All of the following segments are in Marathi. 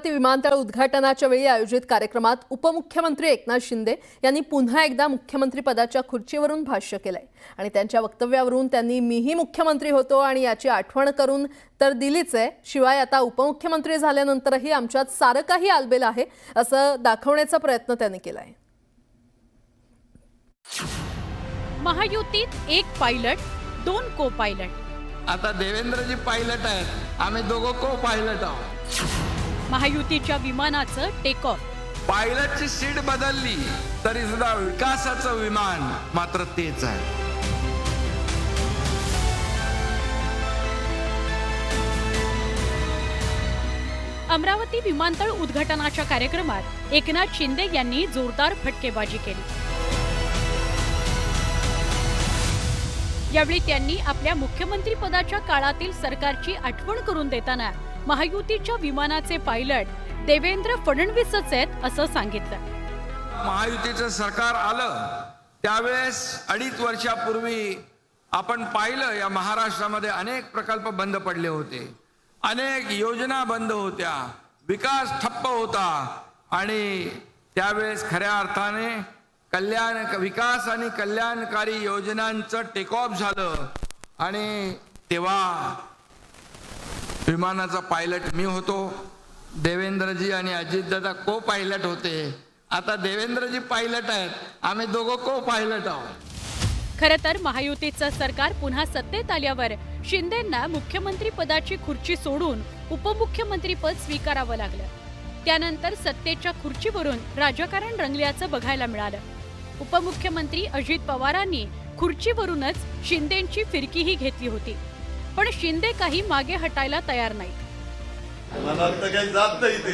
अमरावती विमानतळ उद्घाटनाच्या वेळी आयोजित कार्यक्रमात उपमुख्यमंत्री एकनाथ शिंदे यांनी पुन्हा एकदा मुख्यमंत्री पदाच्या खुर्चीवरून भाष्य केलंय आणि त्यांच्या वक्तव्यावरून त्यांनी मीही मुख्यमंत्री होतो आणि याची आठवण करून तर दिलीच आहे, शिवाय आता उपमुख्यमंत्री झाल्यानंतरही आमच्यात सारं काही आलबेल आहे असं दाखवण्याचा प्रयत्न त्यांनी केलाय। महायुतीत एक पायलट, दोन को पायलट। आता देवेंद्रजी पायलट आहेत, आम्ही दोघं को पायलट आहोत। महायुतीच्या विमानाचं टेक ऑफ। पायलटची सीट बदलली तरी सुद्धा विकासाचं विमान मात्र तेच आहे। अमरावती विमानतळ उद्घाटनाच्या कार्यक्रमात एकनाथ शिंदे यांनी जोरदार फटकेबाजी केली। यावेळी त्यांनी आपल्या मुख्यमंत्री पदाच्या काळातील सरकारची आठवण करून देताना महायुतीच्या विमानाचे पायलट देवेंद्र फडणवीसच आहेत असं सांगितलं। महायुतीचं सरकार आलं त्यावेळेस 2.5 वर्षापूर्वी आपण पाहिलं या महाराष्ट्रामध्ये अनेक प्रकल्प बंद पडले होते, अनेक योजना बंद होत्या, विकास ठप्प होता आणि त्यावेळेस खऱ्या अर्थाने विकास आणि कल्याणकारी योजनांचं टेक ऑफ झालं आणि तेव्हा विमानाचा पायलट मी होतो, देवेंद्रजी आणि अजितदादा को पायलट होते। आता देवेंद्रजी पायलट आहेत, आम्ही दोघं को पायलट आहोत। खरं तर महायुतीचं सरकार पुन्हा सत्तेत आल्यावर शिंदेंना मुख्यमंत्री पदाची खुर्ची सोडून उपमुख्यमंत्री पद स्वीकारावं लागलं। त्यानंतर सत्तेच्या खुर्चीवरून राजकारण रंगल्याचं बघायला मिळालं। उपमुख्यमंत्री अजित पवारांनी खुर्चीवरूनच शिंदेंची फिरकीही घेतली होती, पण शिंदे काही मागे हटायला तयार नाही। मला तर काही जात नाही ते।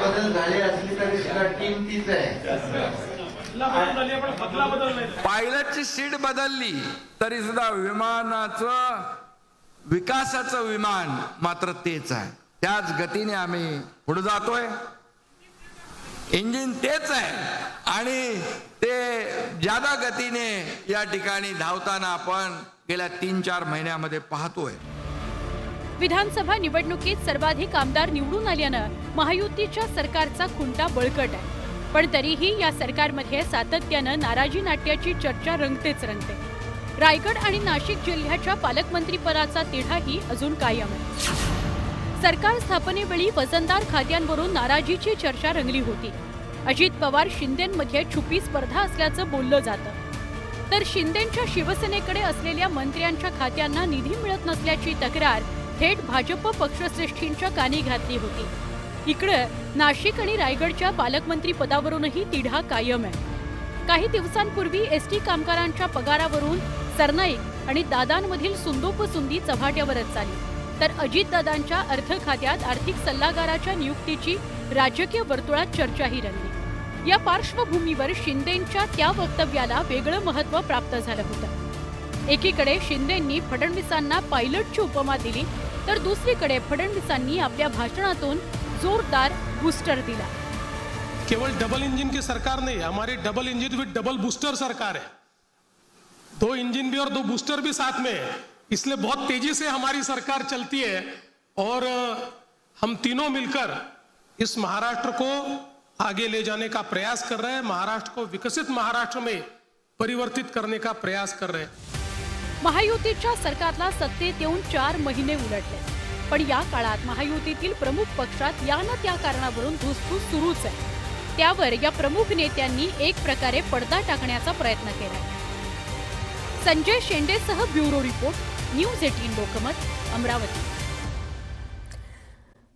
बदल झाले असली तरी टीम तीच आहे। पायलटची सीट बदलली तरी सुद्धा विमानाचं विकासाचं विमान मात्र तेच आहे। त्याच गतीने आम्ही पुढे जातोय, इंजिन तेच आहे आणि ते ज्यादा गतीने या ठिकाणी धावताना आपण गेल्या 3-4 महिन्यामध्ये पाहतोय। विधानसभा निवडणुकीत सर्वाधिक आमदार निवडून आल्यानं महायुतीच्या सरकारचा खुंटा बळकट आहे, पण तरीही या सरकारमध्ये सातत्यानं नाराजी नाट्याची चर्चा रंगतेच रंगते। रायगड आणि नाशिक जिल्ह्याच्या पालकमंत्रीपदाचा तिढाही अजून कायम आहे। सरकार स्थापनेवेळी वजनदार खात्यांवरून नाराजीची चर्चा रंगली होती। अजित पवार शिंदेंमध्ये छुपी स्पर्धा असल्याचं बोललं जातं, तर शिंदेंच्या शिवसेनेकडे असलेल्या मंत्र्यांच्या खात्यांना निधी मिळत नसल्याची तक्रार थेट भाजप पक्षश्रेष्ठींच्या कानी घातली होती। इकडं नाशिक आणि रायगडच्या पालकमंत्री पदावरूनही तिढा कायम आहे। काही दिवसांपूर्वी एसटी कामगारांच्या पगारावरून सरनाईक आणि दादांमधील सुंदोपसुंदी चव्हाट्यावरच आली, तर अजितदादांच्या अर्थ खात्यात आर्थिक सल्लागाराच्या नियुक्तीची राजकीय वर्तुळात चर्चाही रंगली। या पार्श्वभूमीवर शिंदेंच्या त्या वक्तव्याला वेगळं महत्त्व प्राप्त झालं होतं। एकीकडे शिंदेंनी फडणवीसांना पायलटची उपमा दिली, तर दुसरीकडे फडणवीसांनी आपल्या भाषणातून जोरदार बूस्टर दिला। केवल डबल इंजन की सरकार नहीं, हमारी डबल इंजन विद डबल बूस्टर सरकार है। 2 इंजन भी और 2 बूस्टर भी साथ में है, इसलिए बहुत तेजी से हमारी सरकार चलती है और हम तीनों मिलकर इस महाराष्ट्र को आगे ले जाने का प्रयास कर रहे हैं, महाराष्ट्र को विकसित महाराष्ट्र में परिवर्तित करने का प्रयास कर रहे हैं। महायुतीच्या सरकारला सत्तेत येऊन 4 महिने उलटले, पण या काळात महायुतीतील प्रमुख पक्षात या न त्या कारणावरून धुसफूस सुरूच आहे। त्यावर या प्रमुख नेत्यांनी एक प्रकारे पडदा टाकण्याचा प्रयत्न केला। संजय शेंडेसह bureau report, news 18 Lokmat, Amravati.